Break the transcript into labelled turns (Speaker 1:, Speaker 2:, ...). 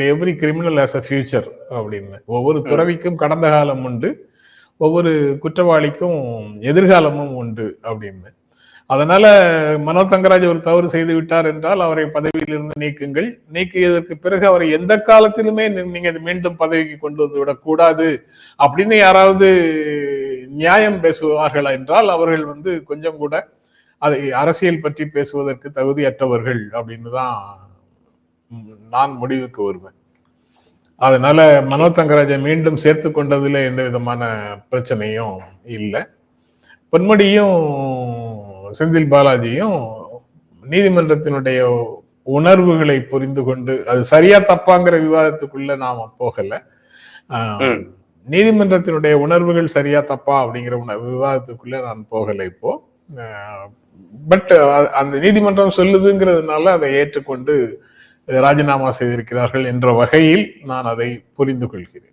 Speaker 1: Every criminal has a future அப்படின்னு. ஒவ்வொரு துறவிக்கும் கடந்த காலம் உண்டு, ஒவ்வொரு குற்றவாளிக்கும் எதிர்காலமும் உண்டு அப்படின்னு. அதனால மனோ தங்கராஜ் ஒரு தவறு செய்து விட்டார் என்றால் அவரை பதவியிலிருந்து நீக்குங்கள். நீக்கியதற்கு பிறகு அவரை எந்த காலத்திலுமே நீங்க மீண்டும் பதவிக்கு கொண்டு வந்து விடக்கூடாது அப்படின்னு யாராவது நியாயம் பேசுவார்கள் என்றால் அவர்கள் கொஞ்சம் கூட அதை அரசியல் பற்றி பேசுவதற்கு தகுதியற்றவர்கள் அப்படின்னு தான் நான் முடிவுக்கு வருவேன். அதனால மனோ தங்கராஜை மீண்டும் சேர்த்து கொண்டதுல எந்த விதமான பிரச்சனையும் இல்லை. பொன்முடியும் செந்தில் பாலாஜியும் நீதிமன்றத்தினுடைய உணர்வுகளை புரிந்து கொண்டு, அது சரியா தப்பாங்கிற விவாதத்துக்குள்ள நாம போகல. நீதிமன்றத்தினுடைய உணர்வுகள் சரியா தப்பா அப்படிங்கிற விவாதத்துக்குள்ள நான் போகல இப்போ. பட் அந்த நீதிமன்றம் சொல்லுதுங்கிறதுனால அதை ஏற்றுக்கொண்டு ராஜினாமா செய்திருக்கிறார்கள் என்ற வகையில் நான் அதை புரிந்து கொள்கிறேன்.